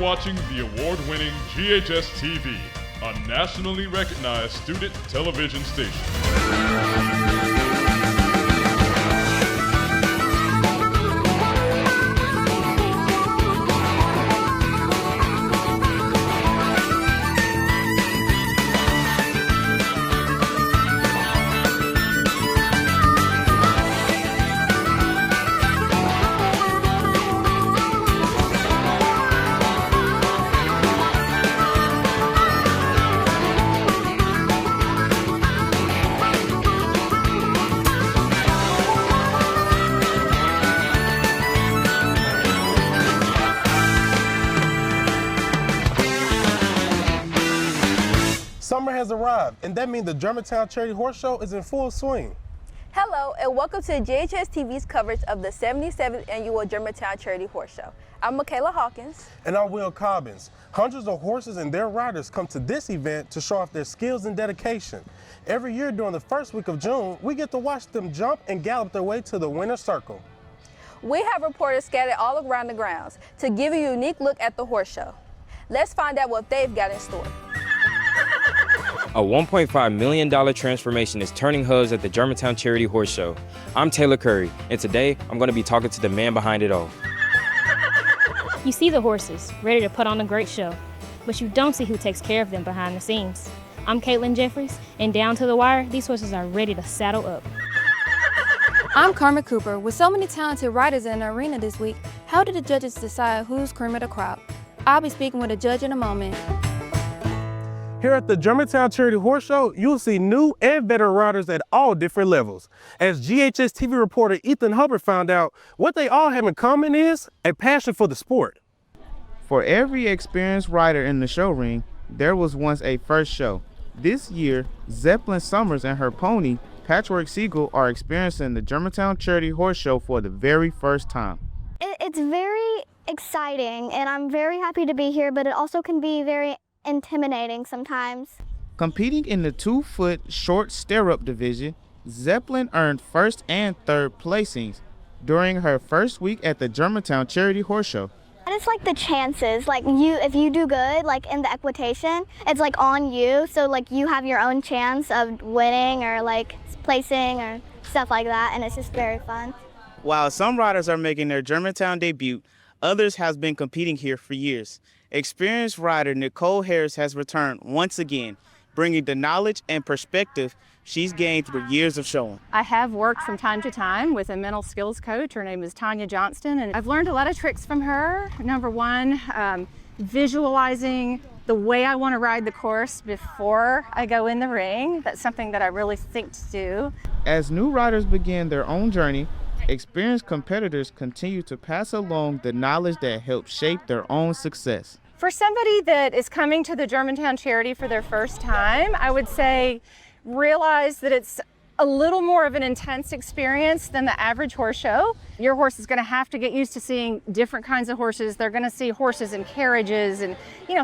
watching the award-winning GHS-TV, a nationally recognized student television station. Summer has arrived, and that means the Germantown Charity Horse Show is in full swing. Hello, and welcome to GHS-TV's coverage of the 77th Annual Germantown Charity Horse Show. I'm Michaela Hawkins. And I'm Will Cobbins. Hundreds of horses and their riders come to this event to show off their skills and dedication. Every year during the first week of June, we get to watch them jump and gallop their way to the winner's circle. We have reporters scattered all around the grounds to give you a unique look at the horse show. Let's find out what they've got in store. A $1.5 million transformation is turning hooves at the Germantown Charity Horse Show. I'm Taylor Curry, and today I'm going to be talking to the man behind it all. You see the horses, ready to put on a great show, but you don't see who takes care of them behind the scenes. I'm Caitlin Jeffries, and down to the wire, these horses are ready to saddle up. I'm Carmen Cooper. With so many talented riders in the arena this week, how did the judges decide who's cream of the crop? I'll be speaking with a judge in a moment. Here at the Germantown Charity Horse Show, you'll see new and veteran riders at all different levels. As GHS-TV reporter Ethan Hubbard found out, what they all have in common is a passion for the sport. For every experienced rider in the show ring, there was once a first show. This year, Zeppelin Summers and her pony, Patchwork Seagull, are experiencing the Germantown Charity Horse Show for the very first time. It's very exciting, and I'm very happy to be here, but it also can be very intimidating sometimes. Competing in the 2-foot short stirrup division, Zeppelin earned first and third placings during her first week at the Germantown Charity Horse Show. And it's like the chances, like if you do good, like in the equitation, it's like on you, so like you have your own chance of winning or like placing or stuff like that, and it's just very fun. While some riders are making their Germantown debut, others have been competing here for years. Experienced rider Nicole Harris has returned once again, bringing the knowledge and perspective she's gained through years of showing. I have worked from time to time with a mental skills coach. Her name is Tanya Johnston, and I've learned a lot of tricks from her. Number one, visualizing the way I want to ride the course before I go in the ring. That's something that I really think to do. As new riders begin their own journey, experienced competitors continue to pass along the knowledge that helps shape their own success. For somebody that is coming to the Germantown Charity for their first time, I would say realize that it's a little more of an intense experience than the average horse show. Your horse is going to have to get used to seeing different kinds of horses. They're going to see horses in carriages and,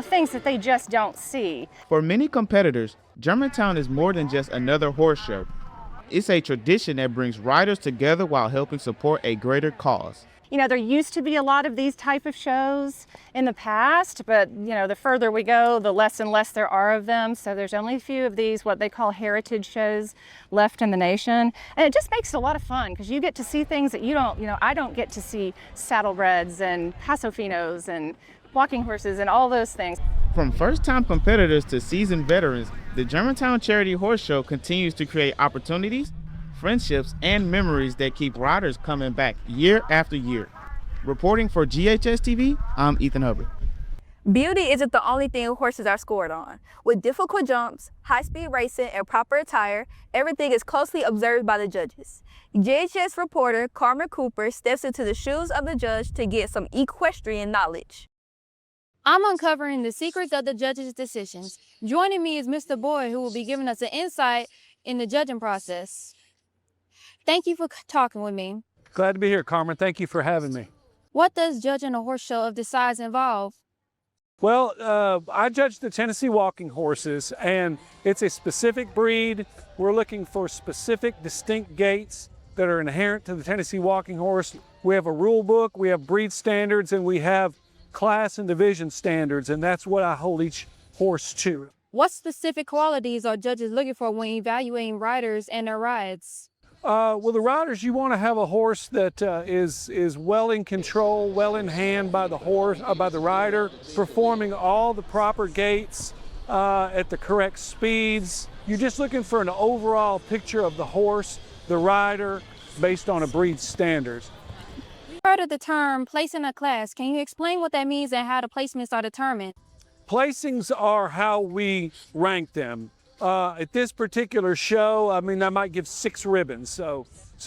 things that they just don't see. For many competitors, Germantown is more than just another horse show. It's a tradition that brings riders together while helping support a greater cause. There used to be a lot of these type of shows in the past, but the further we go, the less and less there are of them. So there's only a few of these, what they call heritage shows, left in the nation. And it just makes it a lot of fun because you get to see things that I don't get to see saddlebreds and Paso Finos and walking horses and all those things. From first-time competitors to seasoned veterans, the Germantown Charity Horse Show continues to create opportunities, friendships, and memories that keep riders coming back year after year. Reporting for GHS-TV, I'm Ethan Hubbard. Beauty isn't the only thing horses are scored on. With difficult jumps, high-speed racing, and proper attire, everything is closely observed by the judges. GHS reporter Carmen Cooper steps into the shoes of the judge to get some equestrian knowledge. I'm uncovering the secrets of the judges' decisions. Joining me is Mr. Boyd, who will be giving us an insight in the judging process. Thank you for talking with me. Glad to be here, Carmen. Thank you for having me. What does judging a horse show of this size involve? Well, I judge the Tennessee walking horses, and it's a specific breed. We're looking for specific, distinct gaits that are inherent to the Tennessee walking horse. We have a rule book, we have breed standards, and we have class and division standards, and that's what I hold each horse to. What specific qualities are judges looking for when evaluating riders and their rides? Well, the riders, you want to have a horse that is well in control, well in hand by the horse, by the rider, performing all the proper gaits at the correct speeds. You're just looking for an overall picture of the horse, the rider, based on a breed standards. You heard of the term placing a class. Can you explain what that means and how the placements are determined? Placings are how we rank them. At this particular show, I mean, I might give 6 ribbons. So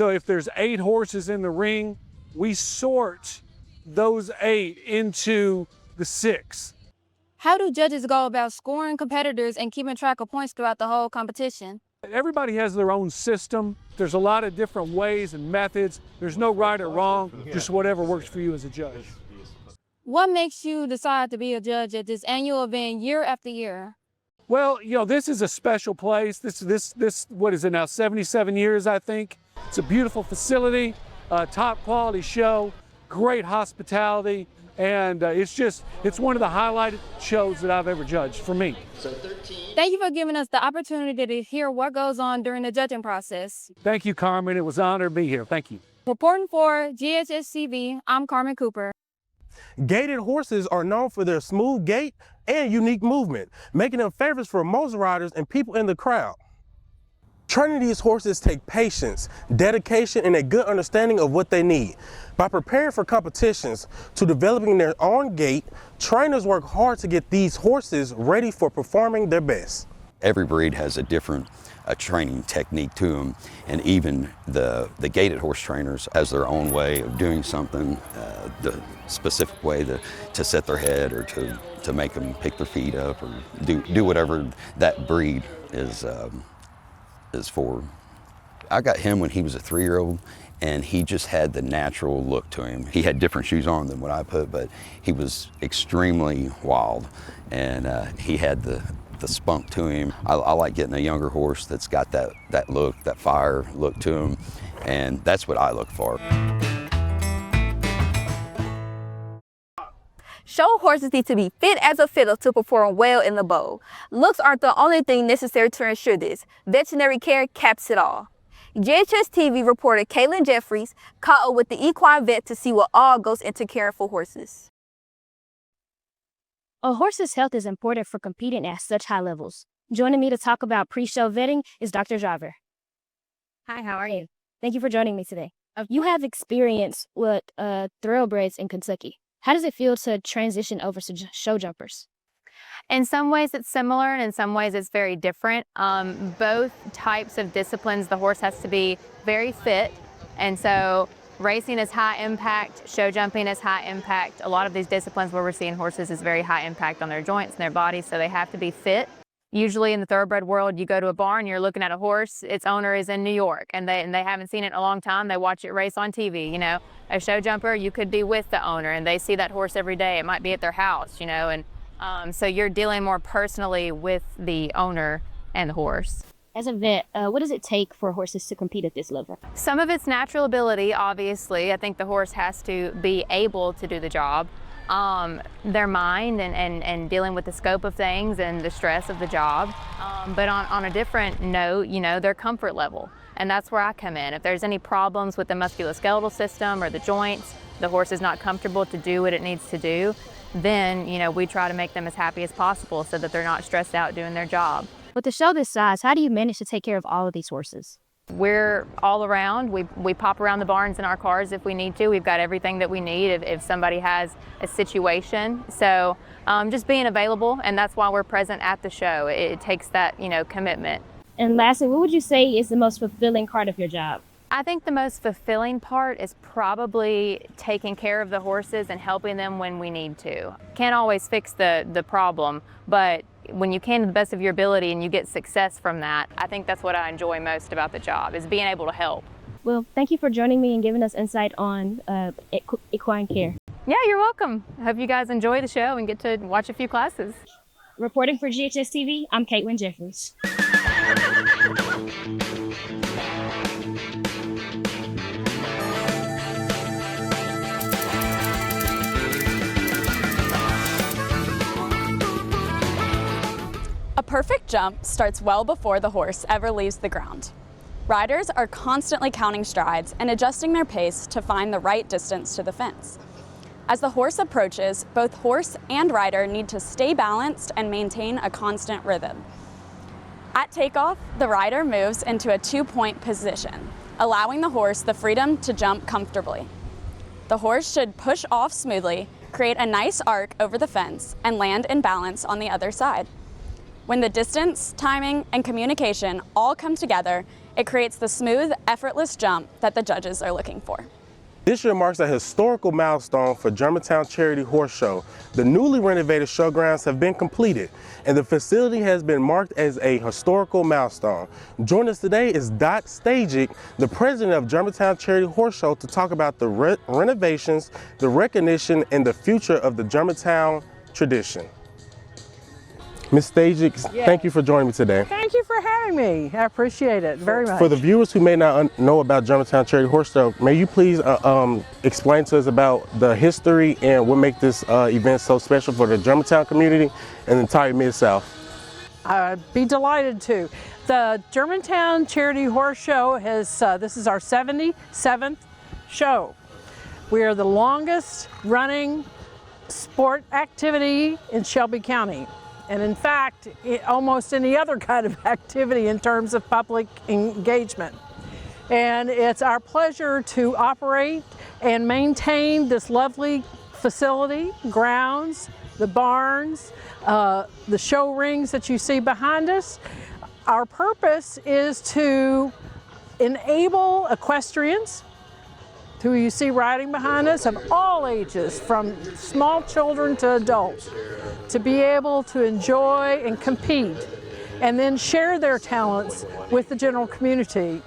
if there's 8 horses in the ring, we sort those 8 into the 6. How do judges go about scoring competitors and keeping track of points throughout the whole competition? Everybody has their own system. There's a lot of different ways and methods. There's no right or wrong, just whatever works for you as a judge. What makes you decide to be a judge at this annual event year after year? Well, you know, this is a special place. This what is it now, 77 years, I think. It's a beautiful facility, top quality show, great hospitality, and it's one of the highlighted shows that I've ever judged for me. Thank you for giving us the opportunity to hear what goes on during the judging process. Thank you, Carmen. It was an honor to be here. Thank you. Reporting for GHS-TV, I'm Carmen Cooper. Gaited horses are known for their smooth gait and unique movement, making them favorites for most riders and people in the crowd. Training these horses take patience, dedication, and a good understanding of what they need. By preparing for competitions to developing their own gait, trainers work hard to get these horses ready for performing their best. Every breed has a different training technique to them, and even the gaited horse trainers has their own way of doing something, the specific way to set their head or to make them pick their feet up or do whatever that breed is for. I got him when he was a 3-year-old, and he just had the natural look to him. He had different shoes on than what I put, but he was extremely wild, and he had the spunk to him. I like getting a younger horse that's got that look, that fire look to him, and that's what I look for. Show horses need to be fit as a fiddle to perform well in the bowl. Looks aren't the only thing necessary to ensure this. Veterinary care caps it all. GHS-TV reporter Caitlin Jeffries caught up with the equine vet to see what all goes into caring for horses. A horse's health is important for competing at such high levels. Joining me to talk about pre-show vetting is Dr. Driver. Hi, how are you? Thank you for joining me today. You have experience with thoroughbreds in Kentucky. How does it feel to transition over to show jumpers? In some ways it's similar, and in some ways it's very different. Both types of disciplines, the horse has to be very fit, and so racing is high impact, show jumping is high impact. A lot of these disciplines where we're seeing horses is very high impact on their joints and their bodies, so they have to be fit. Usually in the thoroughbred world, you go to a barn, you're looking at a horse, its owner is in New York, and they haven't seen it in a long time. They watch it race on TV, you know. A show jumper, you could be with the owner, and they see that horse every day. It might be at their house, you know, and so you're dealing more personally with the owner and the horse. As a vet, what does it take for horses to compete at this level? Some of it's natural ability, obviously. I think the horse has to be able to do the job. Their mind and dealing with the scope of things and the stress of the job. But on a different note, you know, their comfort level. And that's where I come in. If there's any problems with the musculoskeletal system or the joints, the horse is not comfortable to do what it needs to do, then, you know, we try to make them as happy as possible so that they're not stressed out doing their job. With a show this size, how do you manage to take care of all of these horses? We're all around. We pop around the barns in our cars if we need to. We've got everything that we need if somebody has a situation. So just being available, and that's why we're present at the show. It takes that, you know, commitment. And lastly, what would you say is the most fulfilling part of your job? I think the most fulfilling part is probably taking care of the horses and helping them when we need to. Can't always fix the problem, but when you can to the best of your ability and you get success from that, I think that's what I enjoy most about the job, is being able to help. Well, thank you for joining me and giving us insight on equine care. Yeah, you're welcome. I hope you guys enjoy the show and get to watch a few classes. Reporting for GHS-TV, I'm Caitlin Jeffries. perfect jump starts well before the horse ever leaves the ground. Riders are constantly counting strides and adjusting their pace to find the right distance to the fence. As the horse approaches, both horse and rider need to stay balanced and maintain a constant rhythm. At takeoff, the rider moves into a 2-point position, allowing the horse the freedom to jump comfortably. The horse should push off smoothly, create a nice arc over the fence, and land in balance on the other side. When the distance, timing, and communication all come together, it creates the smooth, effortless jump that the judges are looking for. This year marks a historical milestone for Germantown Charity Horse Show. The newly renovated showgrounds have been completed, and the facility has been marked as a historical milestone. Joining us today is Dot Stajic, the president of Germantown Charity Horse Show, to talk about the renovations, the recognition, and the future of the Germantown tradition. Ms. Stajic, thank you for joining me today. Thank you for having me. I appreciate it very much. For the viewers who may not know about Germantown Charity Horse Show, may you please explain to us about the history and what makes this event so special for the Germantown community and the entire Mid-South? I'd be delighted to. The Germantown Charity Horse Show has, this is our 77th show. We are the longest running sport activity in Shelby County. And in fact, almost any other kind of activity in terms of public engagement. And it's our pleasure to operate and maintain this lovely facility, grounds, the barns, the show rings that you see behind us. Our purpose is to enable equestrians, who you see riding behind us, of all ages, from small children to adults, to be able to enjoy and compete and then share their talents with the general community.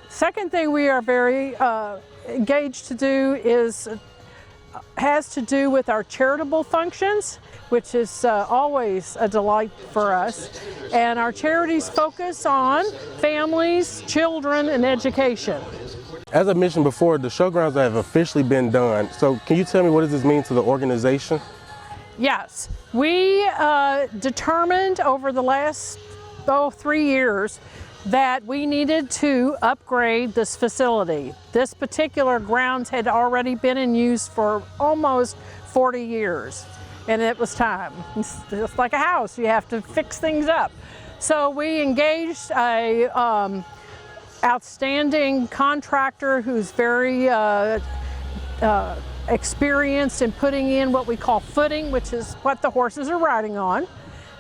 Second thing we are very engaged to do has to do with our charitable functions, which is always a delight for us. And our charities focus on families, children, and education. As I mentioned before, the showgrounds have officially been done. So can you tell me what does this mean to the organization? Yes, we determined over the last 3 years that we needed to upgrade this facility. This particular grounds had already been in use for almost 40 years, and it was time. It's just like a house, you have to fix things up. So we engaged a outstanding contractor who's very experienced in putting in what we call footing, which is what the horses are riding on,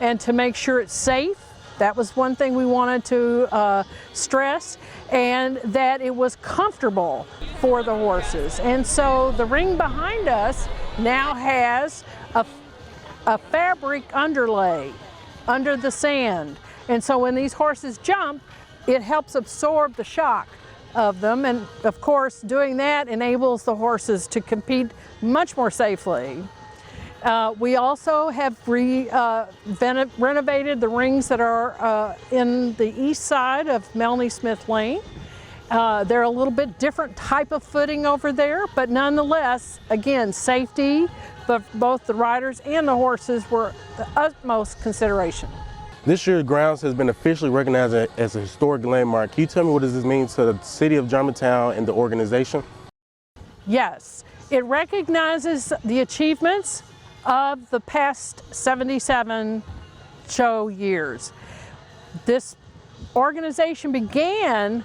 and to make sure it's safe. That was one thing we wanted to stress, and that it was comfortable for the horses. And so the ring behind us now has a fabric underlay under the sand. And so when these horses jump, it helps absorb the shock of them, and of course doing that enables the horses to compete much more safely. We also have renovated the rings that are in the east side of Melanie Smith Lane. They're a little bit different type of footing over there, but nonetheless, again, safety for both the riders and the horses were the utmost consideration. This year's grounds has been officially recognized as a historic landmark. Can you tell me what does this mean to the city of Germantown and the organization? Yes, it recognizes the achievements of the past 77 show years. This organization began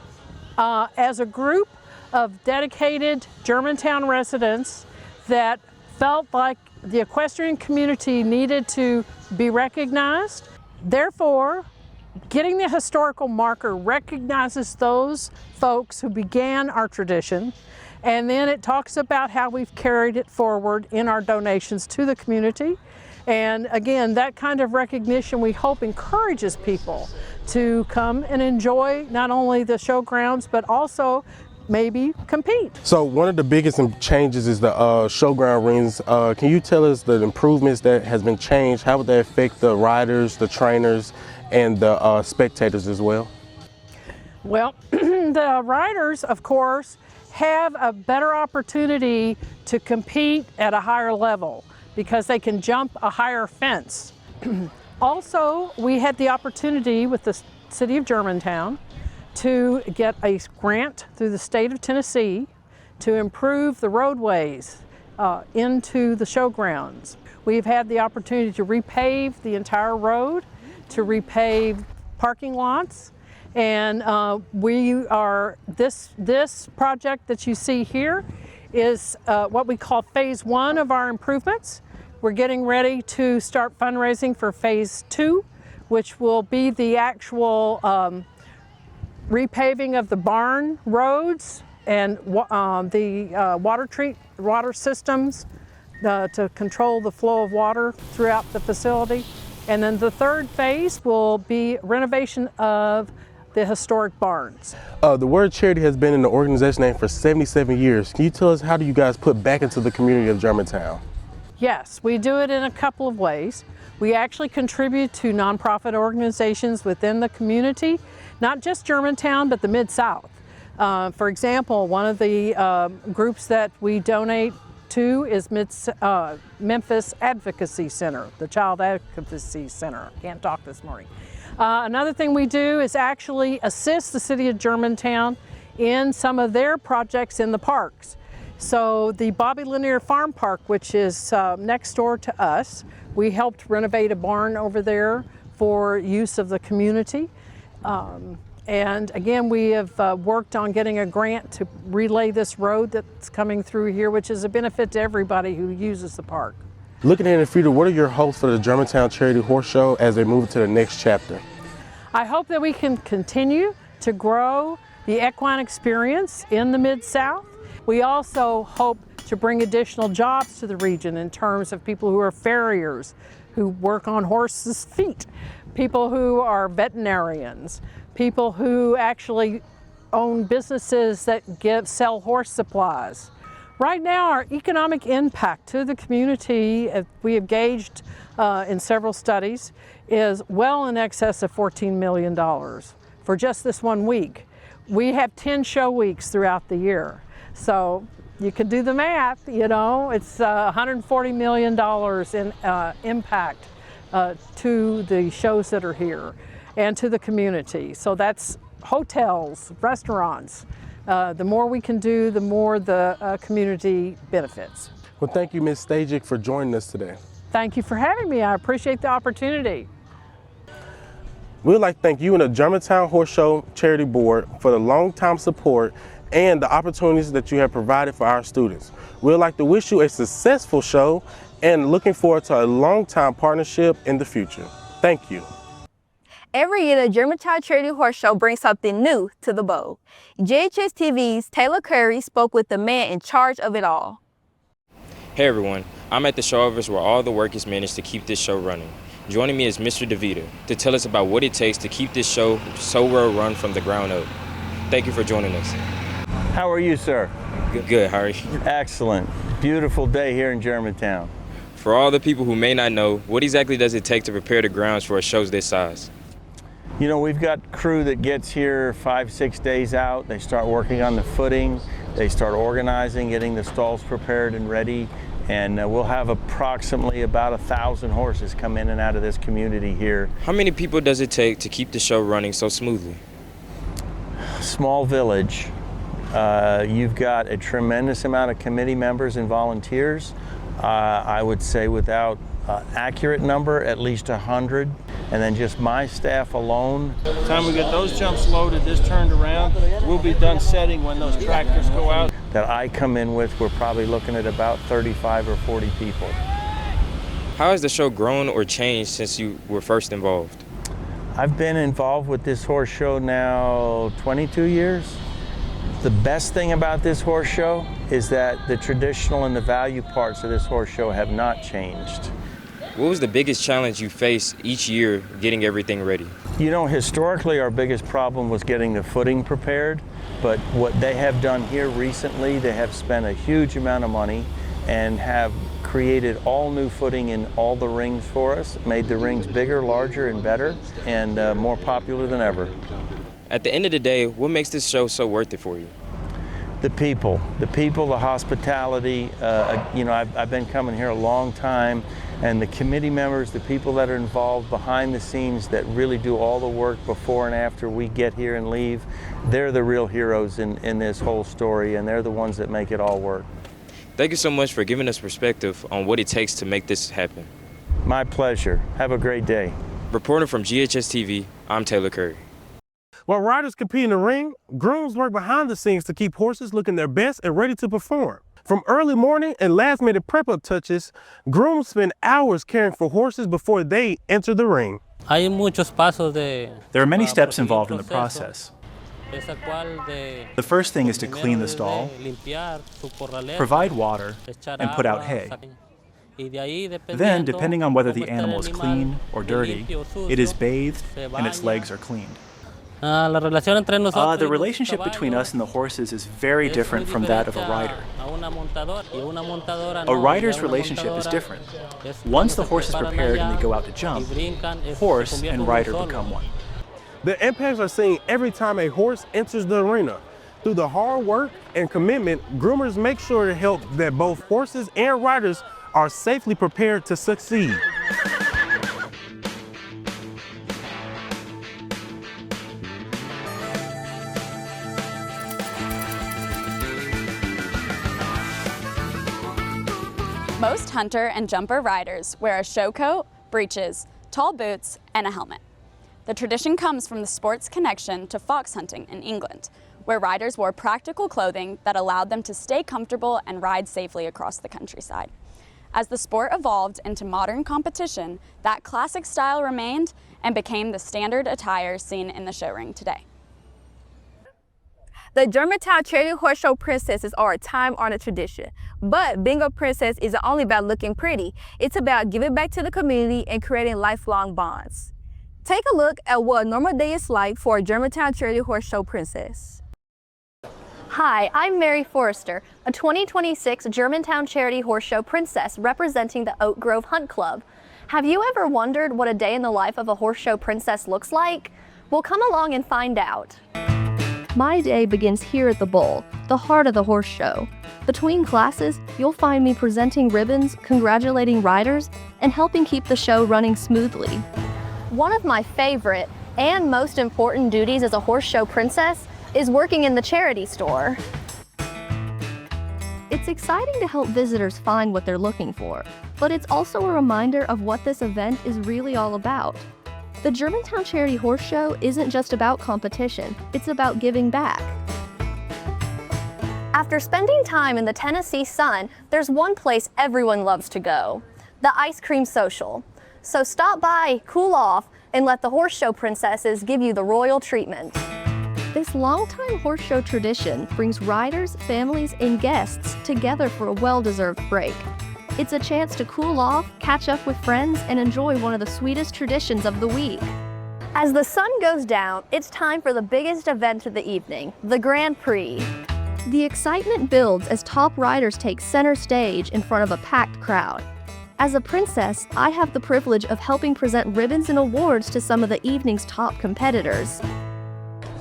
as a group of dedicated Germantown residents that felt like the equestrian community needed to be recognized. Therefore, getting the historical marker recognizes those folks who began our tradition, and then it talks about how we've carried it forward in our donations to the community. And again, that kind of recognition we hope encourages people to come and enjoy not only the showgrounds, but also maybe compete. So one of the biggest changes is the showground rings. Can you tell us the improvements that has been changed? How would that affect the riders, the trainers, and the spectators as well? Well, the riders, of course, have a better opportunity to compete at a higher level because they can jump a higher fence. Also, we had the opportunity with the City of Germantown to get a grant through the state of Tennessee to improve the roadways into the showgrounds. We've had the opportunity to repave the entire road, to repave parking lots, and this project that you see here is what we call phase 1 of our improvements. We're getting ready to start fundraising for phase 2, which will be the actual repaving of the barn roads and the water systems to control the flow of water throughout the facility. And then the third phase will be renovation of the historic barns. The word charity has been in the organization name for 77 years. Can you tell us, how do you guys put back into the community of Germantown? Yes, we do it in a couple of ways. We actually contribute to nonprofit organizations within the community, not just Germantown, but the Mid-South. For example, one of the groups that we donate to is Memphis Advocacy Center, the Child Advocacy Center. Can't talk this morning. Another thing we do is actually assist the City of Germantown in some of their projects in the parks. So the Bobby Lanier Farm Park, which is next door to us, we helped renovate a barn over there for use of the community. And again, we have worked on getting a grant to relay this road that's coming through here, which is a benefit to everybody who uses the park. Looking in the future, what are your hopes for the Germantown Charity Horse Show as they move to the next chapter? I hope that we can continue to grow the equine experience in the Mid-South. We also hope to bring additional jobs to the region in terms of people who are farriers, who work on horses' feet, people who are veterinarians, people who actually own businesses that sell horse supplies. Right now, our economic impact to the community, we have gauged in several studies, is well in excess of $14 million for just this 1 week. We have 10 show weeks throughout the year. So you can do the math, you know, it's $140 million in impact to the shows that are here and to the community. So that's hotels, restaurants. The more we can do, the more the community benefits. Well, thank you, Ms. Stajic, for joining us today. Thank you for having me. I appreciate the opportunity. We'd like to thank you and the Germantown Horse Show Charity Board for the long-time support and the opportunities that you have provided for our students. We'd like to wish you a successful show and looking forward to a long-time partnership in the future. Thank you. Every year, the Germantown Charity Horse Show brings something new to the bowl. GHS-TV's Taylor Curry spoke with the man in charge of it all. Hey everyone, I'm at the show office where all the work is managed to keep this show running. Joining me is Mr. DeVita to tell us about what it takes to keep this show so well run from the ground up. Thank you for joining us. How are you, sir? Good, how are you? Excellent. Beautiful day here in Germantown. For all the people who may not know, what exactly does it take to prepare the grounds for a show this size? You know, we've got crew that gets here 5-6 days out. They start working on the footing. They start organizing, getting the stalls prepared and ready. And we'll have approximately about 1,000 horses come in and out of this community here. How many people does it take to keep the show running so smoothly? Small village. You've got a tremendous amount of committee members and volunteers. I would say without accurate number, at least 100. And then just my staff alone. By the time we get those jumps loaded, this turned around, we'll be done setting when those tractors go out. That I come in with, we're probably looking at about 35 or 40 people. How has the show grown or changed since you were first involved? I've been involved with this horse show now 22 years. The best thing about this horse show is that the traditional and the value parts of this horse show have not changed. What was the biggest challenge you faced each year getting everything ready? You know, historically our biggest problem was getting the footing prepared, but what they have done here recently, they have spent a huge amount of money and have created all new footing in all the rings for us, made the rings bigger, larger, and better, and more popular than ever. At the end of the day, what makes this show so worth it for you? The people, the hospitality. You know, I've been coming here a long time. And the committee members, the people that are involved behind the scenes that really do all the work before and after we get here and leave, they're the real heroes in this whole story, and they're the ones that make it all work. Thank you so much for giving us perspective on what it takes to make this happen. My pleasure. Have a great day. Reporting from GHS-TV, I'm Taylor Curry. While riders compete in the ring, grooms work behind the scenes to keep horses looking their best and ready to perform. From early morning and last-minute prep-up touches, grooms spend hours caring for horses before they enter the ring. There are many steps involved in the process. The first thing is to clean the stall, provide water, and put out hay. Then, depending on whether the animal is clean or dirty, it is bathed and its legs are cleaned. The relationship between us and the horses is very different from that of a rider. A rider's relationship is different. Once the horse is prepared and they go out to jump, horse and rider become one. The impacts are seen every time a horse enters the arena. Through the hard work and commitment, groomers make sure to help that both horses and riders are safely prepared to succeed. Most hunter and jumper riders wear a show coat, breeches, tall boots, and a helmet. The tradition comes from the sport's connection to fox hunting in England, where riders wore practical clothing that allowed them to stay comfortable and ride safely across the countryside. As the sport evolved into modern competition, that classic style remained and became the standard attire seen in the show ring today. The Germantown Charity Horse Show princesses are a time-honored tradition, but being a princess isn't only about looking pretty, it's about giving back to the community and creating lifelong bonds. Take a look at what a normal day is like for a Germantown Charity Horse Show princess. Hi, I'm Mary Forrester, a 2026 Germantown Charity Horse Show princess representing the Oak Grove Hunt Club. Have you ever wondered what a day in the life of a horse show princess looks like? Well, come along and find out. My day begins here at the Bull, the heart of the horse show. Between classes, you'll find me presenting ribbons, congratulating riders, and helping keep the show running smoothly. One of my favorite and most important duties as a horse show princess is working in the charity store. It's exciting to help visitors find what they're looking for, but it's also a reminder of what this event is really all about. The Germantown Charity Horse Show isn't just about competition, it's about giving back. After spending time in the Tennessee sun, there's one place everyone loves to go, the Ice Cream Social. So stop by, cool off, and let the horse show princesses give you the royal treatment. This longtime horse show tradition brings riders, families, and guests together for a well-deserved break. It's a chance to cool off, catch up with friends, and enjoy one of the sweetest traditions of the week. As the sun goes down, it's time for the biggest event of the evening, the Grand Prix. The excitement builds as top riders take center stage in front of a packed crowd. As a princess, I have the privilege of helping present ribbons and awards to some of the evening's top competitors.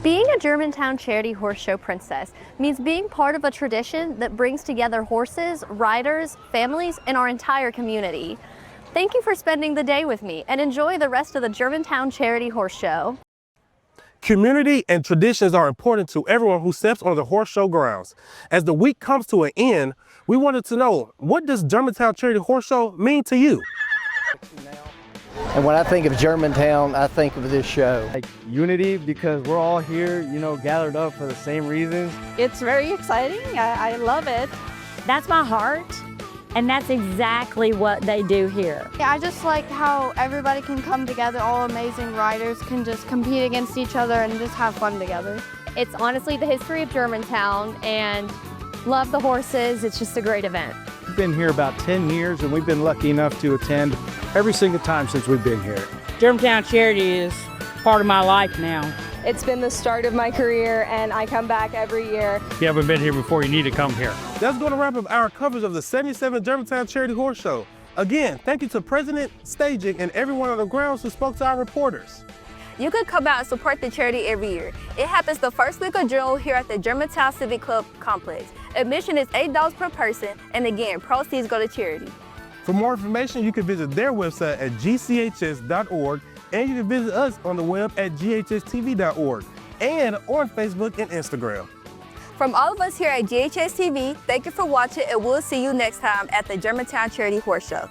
Being a Germantown Charity Horse Show princess means being part of a tradition that brings together horses, riders, families, and our entire community. Thank you for spending the day with me and enjoy the rest of the Germantown Charity Horse Show. Community and traditions are important to everyone who steps on the horse show grounds. As the week comes to an end, we wanted to know, what does Germantown Charity Horse Show mean to you? And when I think of Germantown, I think of this show. Like unity, because we're all here, gathered up for the same reasons. It's very exciting. I love it. That's my heart, and that's exactly what they do here. Yeah, I just like how everybody can come together, all amazing riders can just compete against each other and just have fun together. It's honestly the history of Germantown, and love the horses. It's just a great event. We've been here about 10 years, and we've been lucky enough to attend every single time since we've been here. Germantown Charity is part of my life now. It's been the start of my career, and I come back every year. If you haven't been here before, you need to come here. That's going to wrap up our coverage of the 77th Germantown Charity Horse Show. Again, thank you to President, staging, and everyone on the grounds who spoke to our reporters. You can come out and support the charity every year. It happens the first week of June here at the Germantown Civic Club complex. Admission is $8 per person, and again, proceeds go to charity. For more information, you can visit their website at gchs.org, and you can visit us on the web at GHS-TV.org and on Facebook and Instagram. From all of us here at GHS-TV, thank you for watching, and we'll see you next time at the Germantown Charity Horse Show.